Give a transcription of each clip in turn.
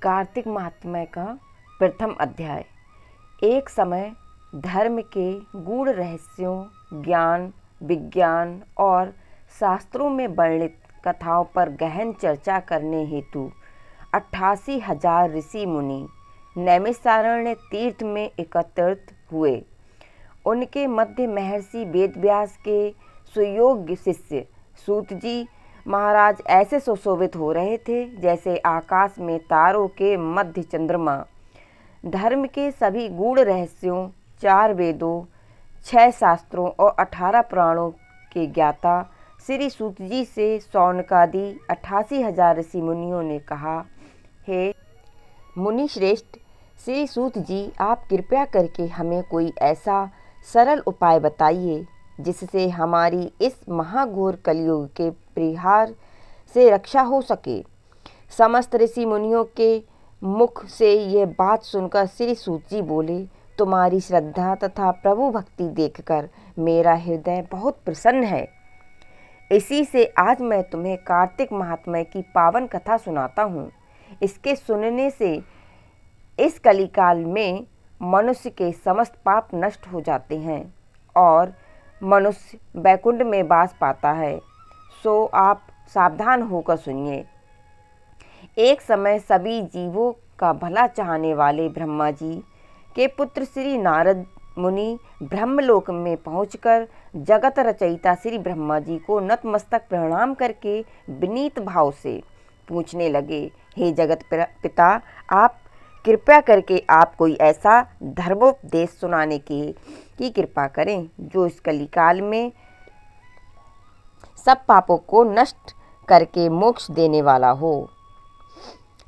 कार्तिक महात्म्य का प्रथम अध्याय। एक समय धर्म के गूढ़ रहस्यों, ज्ञान, विज्ञान और शास्त्रों में वर्णित कथाओं पर गहन चर्चा करने हेतु 88,000 ऋषि मुनि नैमिषारण्य तीर्थ में एकत्रित हुए। उनके मध्य महर्षि वेदव्यास के सुयोग्य शिष्य सूत जी महाराज ऐसे सुशोभित हो रहे थे जैसे आकाश में तारों के मध्य चंद्रमा। धर्म के सभी गूढ़ रहस्यों, 4 वेदों, 6 शास्त्रों और 18 पुराणों के ज्ञाता श्री सूत जी से शौनकादि 88,000 ऋषि मुनियों ने कहा, हे मुनि श्रेष्ठ श्री सूत जी, आप कृपया करके हमें कोई ऐसा सरल उपाय बताइए जिससे हमारी इस महाघोर कलयुग के प्रहार से रक्षा हो सके। समस्त ऋषि मुनियों के मुख से यह बात सुनकर श्री सूत जी बोले, तुम्हारी श्रद्धा तथा प्रभु भक्ति देखकर मेरा हृदय बहुत प्रसन्न है। इसी से आज मैं तुम्हें कार्तिक महात्म्य की पावन कथा सुनाता हूँ। इसके सुनने से इस कलिकाल में मनुष्य के समस्त पाप नष्ट हो जाते हैं और मनुष्य वैकुंठ में वास पाता है। सो आप सावधान होकर सुनिए। एक समय सभी जीवों का भला चाहने वाले ब्रह्मा जी के पुत्र श्री नारद मुनि ब्रह्मलोक में पहुंचकर जगत रचयिता श्री ब्रह्मा जी को नतमस्तक प्रणाम करके विनीत भाव से पूछने लगे, हे जगत पिता, आप कृपया करके आप कोई ऐसा धर्मोपदेश सुनाने की कृपा करें जो इस कलिकाल में सब पापों को नष्ट करके मोक्ष देने वाला हो।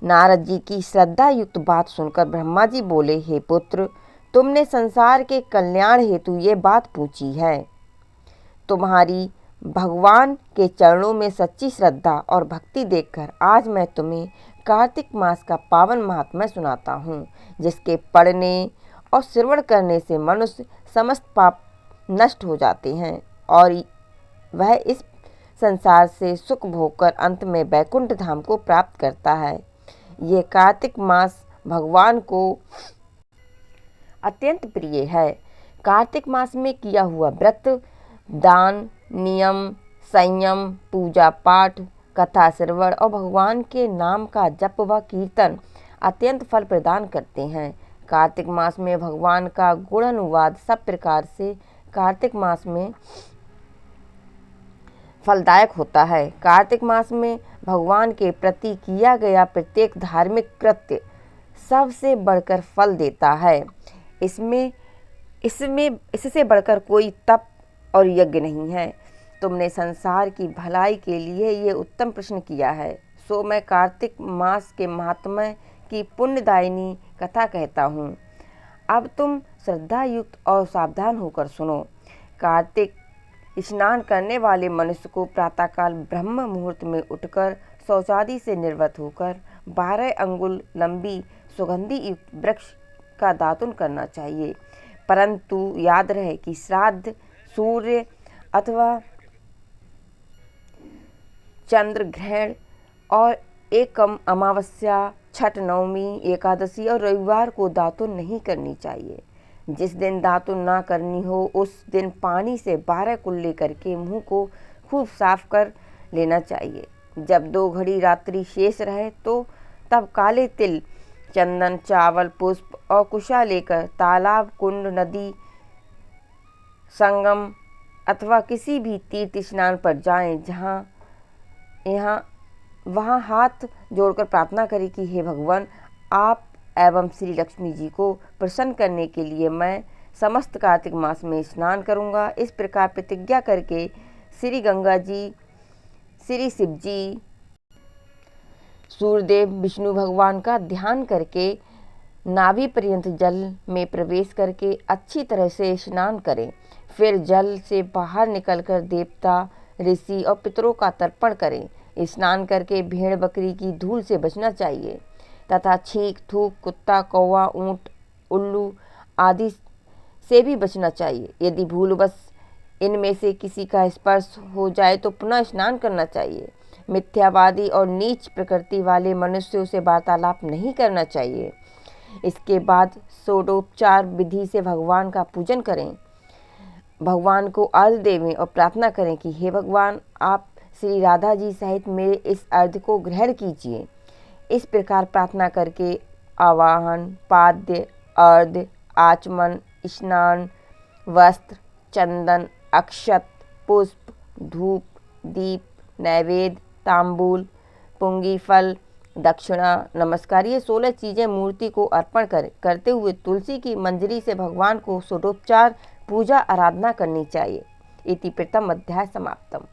नारद जी की श्रद्धा युक्त बात सुनकर ब्रह्मा जी बोले, हे पुत्र, तुमने संसार के कल्याण हेतु ये बात पूछी है। तुम्हारी भगवान के चरणों में सच्ची श्रद्धा और भक्ति देखकर आज मैं तुम्हें कार्तिक मास का पावन महात्म्य सुनाता हूँ, जिसके पढ़ने और श्रवण करने से मनुष्य समस्त पाप नष्ट हो जाते हैं और वह इस संसार से सुख भोगकर अंत में वैकुंठ धाम को प्राप्त करता है। ये कार्तिक मास भगवान को अत्यंत प्रिय है। कार्तिक मास में किया हुआ व्रत, दान, नियम, संयम, पूजा पाठ, कथा श्रवण और भगवान के नाम का जप व कीर्तन अत्यंत फल प्रदान करते हैं। कार्तिक मास में भगवान का गुणानुवाद सब प्रकार से कार्तिक मास में फलदायक होता है। कार्तिक मास में भगवान के प्रति किया गया प्रत्येक धार्मिक कृत्य सबसे बढ़कर फल देता है। इससे बढ़कर कोई तप और यज्ञ नहीं है। तुमने संसार की भलाई के लिए ये उत्तम प्रश्न किया है, सो मैं कार्तिक मास के महात्म्य की पुण्यदायिनी कथा कहता हूँ। अब तुम श्रद्धा युक्त और सावधान होकर सुनो। कार्तिक स्नान करने वाले मनुष्य को प्रातःकाल ब्रह्म मुहूर्त में उठकर शौचादि से निर्वृत्त होकर 12 अंगुल लंबी सुगंधि युक्त वृक्ष का दातुन करना चाहिए। परंतु याद रहे कि श्राद्ध, सूर्य अथवा चंद्र ग्रहण और एकम अमावस्या, छठ, नवमी, एकादशी और रविवार को दातुन नहीं करनी चाहिए। जिस दिन दातुन ना करनी हो उस दिन पानी से 12 कुल्ले करके मुंह को खूब साफ कर लेना चाहिए। जब 2 घड़ी रात्रि शेष रहे तो तब काले तिल, चंदन, चावल, पुष्प और कुशा लेकर तालाब, कुंड, नदी, संगम अथवा किसी भी तीर्थ स्नान पर जाएं, वहाँ हाथ जोड़कर प्रार्थना करें कि हे भगवान, आप एवं श्री लक्ष्मी जी को प्रसन्न करने के लिए मैं समस्त कार्तिक मास में स्नान करूँगा। इस प्रकार प्रतिज्ञा करके श्री गंगा जी, श्री शिव जी, सूर्यदेव, विष्णु भगवान का ध्यान करके नाभि पर्यंत जल में प्रवेश करके अच्छी तरह से स्नान करें। फिर जल से बाहर निकलकर देवता, ऋषि और पितरों का तर्पण करें। स्नान करके भेड़ बकरी की धूल से बचना चाहिए तथा छींक, थूक, कुत्ता, कौवा, ऊंट, उल्लू आदि से भी बचना चाहिए। यदि भूलवश इनमें से किसी का स्पर्श हो जाए तो पुनः स्नान करना चाहिए। मिथ्यावादी और नीच प्रकृति वाले मनुष्यों से वार्तालाप नहीं करना चाहिए। इसके बाद षोडोपचार विधि से भगवान का पूजन करें। भगवान को अर्घ्य देवें और प्रार्थना करें कि हे भगवान, आप श्री राधा जी सहित मेरे इस अर्घ्य को ग्रहण कीजिए। इस प्रकार प्रार्थना करके आवाहन, पाद्य, अर्घ्य, आचमन, स्नान, वस्त्र, चंदन, अक्षत, पुष्प, धूप, दीप, नैवेद्य, तांबूल, पुंगी फल, दक्षिणा, नमस्कार, ये 16 चीज़ें मूर्ति को अर्पण करते हुए तुलसी की मंजरी से भगवान को षोडोपचार पूजा आराधना करनी चाहिए। इति प्रथम अध्याय समाप्तम।